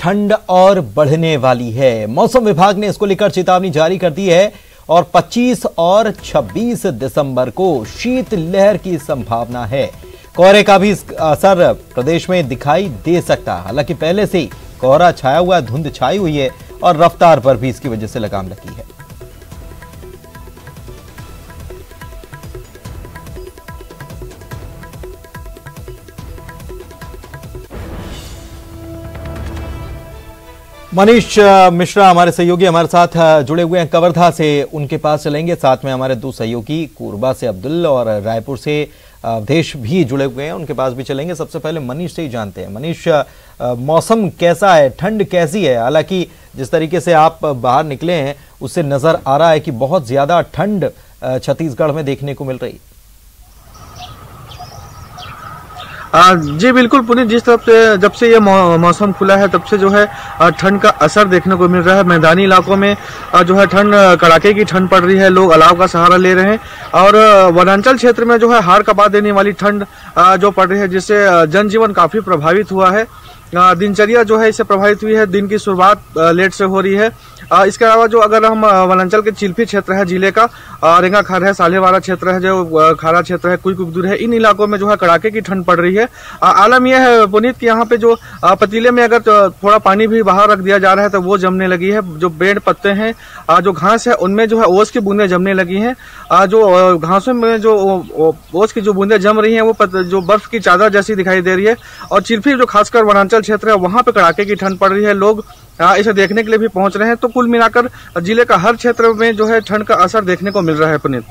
ठंड और बढ़ने वाली है। मौसम विभाग ने इसको लेकर चेतावनी जारी कर दी है और 25 और 26 दिसंबर को शीतलहर की संभावना है। कोहरे का भी असर प्रदेश में दिखाई दे सकता है। हालांकि पहले से ही कोहरा छाया हुआ, धुंध छाई हुई है और रफ्तार पर भी इसकी वजह से लगाम लगी है। मनीष मिश्रा हमारे सहयोगी हमारे साथ जुड़े हुए हैं कवर्धा से, उनके पास चलेंगे। साथ में हमारे दो सहयोगी कोरबा से अब्दुल और रायपुर से अवधेश भी जुड़े हुए हैं, उनके पास भी चलेंगे। सबसे पहले मनीष से ही जानते हैं। मनीष, मौसम कैसा है, ठंड कैसी है? हालांकि जिस तरीके से आप बाहर निकले हैं उससे नजर आ रहा है कि बहुत ज्यादा ठंड छत्तीसगढ़ में देखने को मिल रही। जी बिल्कुल पुनीत, जिस तरफ से जब से ये मौसम खुला है तब से जो है ठंड का असर देखने को मिल रहा है। मैदानी इलाकों में जो है ठंड, कड़ाके की ठंड पड़ रही है, लोग अलाव का सहारा ले रहे हैं और वनांचल क्षेत्र में जो है हाड़ कपा देने वाली ठंड जो पड़ रही है, जिससे जनजीवन काफी प्रभावित हुआ है। दिनचर्या जो है इससे प्रभावित हुई है, दिन की शुरुआत लेट से हो रही है। इसके अलावा जो अगर हम वनांचल के चिल्फी क्षेत्र है जिले का, रेंगाखार है, सालेवाड़ा क्षेत्र है, जो खारा क्षेत्र है, कुईकुकदूर है, इन इलाकों में जो है कड़ाके की ठंड पड़ रही है। आलम यह है पुनीत कि यहाँ पे जो पतीले में अगर थोड़ा पानी भी बाहर रख दिया जा रहा है तो वो जमने लगी है। जो पेड़ पत्ते हैं, जो घास है, उनमें जो है ओस की बूंदें जमने लगी हैं। जो घासों में जो ओस की जो बूंदें जम रही हैं वो जो बर्फ की चादर जैसी दिखाई दे रही है। और चिल्फी जो खासकर वनांचल क्षेत्र है वहां पे कड़ाके की ठंड पड़ रही है, लोग इसे देखने के लिए भी पहुंच रहे हैं। तो कुल मिलाकर जिले का हर क्षेत्र में जो है ठंड का असर देखने को मिल रहा है पुनीत।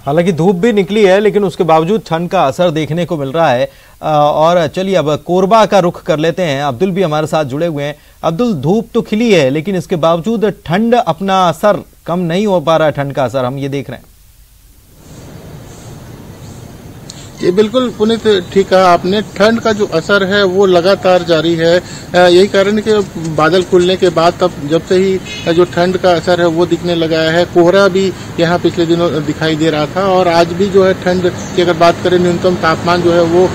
हालांकि धूप भी निकली है लेकिन उसके बावजूद ठंड का असर देखने को मिल रहा है। और चलिए अब कोरबा का रुख कर लेते हैं। अब्दुल भी हमारे साथ जुड़े हुए हैं। अब्दुल, धूप तो खिली है लेकिन इसके बावजूद ठंड अपना असर कम नहीं हो पा रहा है। ठंड का असर हम ये देख रहे हैं। ये बिल्कुल पुनीत ठीक कहा आपने, ठंड का जो असर है वो लगातार जारी है। यही कारण है कि बादल खुलने के बाद तब जब से ही जो ठंड का असर है वो दिखने लगा है। कोहरा भी यहाँ पिछले दिनों दिखाई दे रहा था और आज भी जो है ठंड की अगर बात करें, न्यूनतम तापमान जो है वो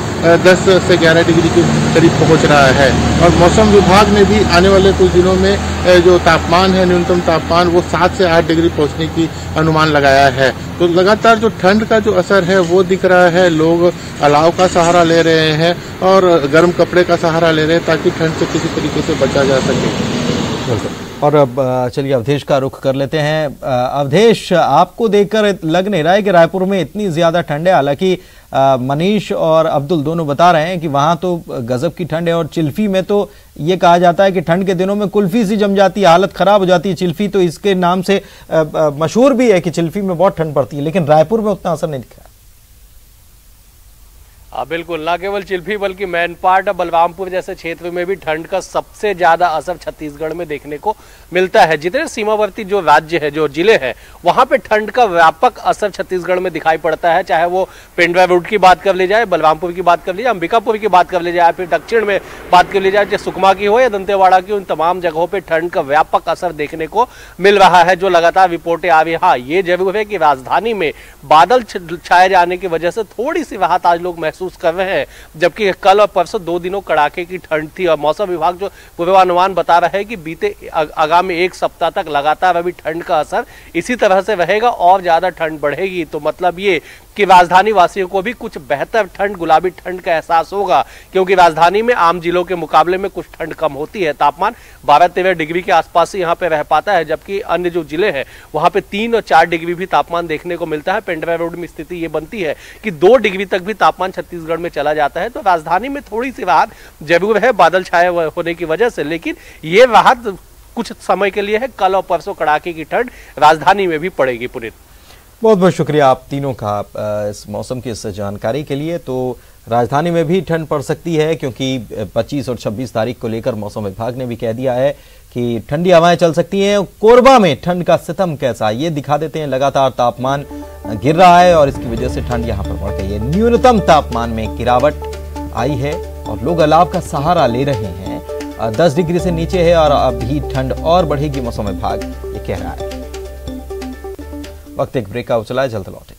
10 से 11 डिग्री के करीब पहुंच रहा है। और मौसम विभाग ने भी आने वाले कुछ दिनों में जो तापमान है, न्यूनतम तापमान वो 7 से 8 डिग्री पहुंचने की अनुमान लगाया है। तो लगातार जो ठंड का जो असर है वो दिख रहा है। लोग अलाव का सहारा ले रहे हैं और गर्म कपड़े का सहारा ले रहे हैं ताकि ठंड से किसी तरीके से बचा जा सके। और अब चलिए अवधेश का रुख कर लेते हैं। अवधेश, आपको देखकर लग नहीं रहा है कि रायपुर में इतनी ज्यादा ठंड है। हालांकि मनीष और अब्दुल दोनों बता रहे हैं कि वहां तो गजब की ठंड है और चिल्फी में तो ये कहा जाता है कि ठंड के दिनों में कुल्फी सी जम जाती है, हालत खराब हो जाती है। चिल्फी तो इसके नाम से मशहूर भी है कि चिल्फी में बहुत ठंड पड़ती है, लेकिन रायपुर में उतना असर नहीं दिखा। बिल्कुल, ना केवल चिल्फी बल्कि मैनपाट, बलरामपुर जैसे क्षेत्र में भी ठंड का सबसे ज्यादा असर छत्तीसगढ़ में देखने को मिलता है। जितने सीमावर्ती जो राज्य है, जो जिले हैं, वहां पे ठंड का व्यापक असर छत्तीसगढ़ में दिखाई पड़ता है। चाहे वो पेंड्रा रोड की बात कर ली जाए, बलरामपुर की बात कर ली जाए, अंबिकापुर की बात कर ली जाए, फिर दक्षिण में बात कर ली जाए, चाहे सुकमा की हो या दंतेवाड़ा की, उन तमाम जगहों पर ठंड का व्यापक असर देखने को मिल रहा है, जो लगातार रिपोर्टें आ रही है। हाँ, ये जरूर है कि राजधानी में बादल छाए जाने की वजह से थोड़ी सी राहत आज लोग महसूस कर रहे हैं, जबकि कल और परसों 2 दिनों कड़ाके की ठंड थी। और मौसम विभाग जो पूर्वानुमान बता रहा है कि बीते आगामी 1 सप्ताह तक लगातार अभी ठंड का असर इसी तरह से रहेगा और ज्यादा ठंड बढ़ेगी। तो मतलब ये कि राजधानी वासियों को भी कुछ बेहतर ठंड, गुलाबी ठंड का एहसास होगा, क्योंकि राजधानी में आम जिलों के मुकाबले में कुछ ठंड कम होती है। तापमान 12-13 डिग्री के आसपास ही यहाँ पे रह पाता है, जबकि अन्य जो जिले हैं वहां पे 3 और 4 डिग्री भी तापमान देखने को मिलता है। पेंड्रा रोड में स्थिति ये बनती है कि 2 डिग्री तक भी तापमान छत्तीसगढ़ में चला जाता है। तो राजधानी में थोड़ी सी राहत जरूर है बादल छाए होने की वजह से, लेकिन ये राहत कुछ समय के लिए है। कल और परसों कड़ाके की ठंड राजधानी में भी पड़ेगी। पुनीत, बहुत बहुत शुक्रिया आप तीनों का इस मौसम की इस जानकारी के लिए। तो राजधानी में भी ठंड पड़ सकती है क्योंकि 25 और 26 तारीख को लेकर मौसम विभाग ने भी कह दिया है कि ठंडी हवाएं चल सकती हैं। कोरबा में ठंड का सितम कैसा ये दिखा देते हैं। लगातार तापमान गिर रहा है और इसकी वजह से ठंड यहां पर बढ़ गई है। न्यूनतम तापमान में गिरावट आई है और लोग अलाव का सहारा ले रहे हैं। 10 डिग्री से नीचे है और अभी ठंड और बढ़ेगी, मौसम विभाग ये कह रहा है। वक्त एक ब्रेक का चला है, जल्द लौटे।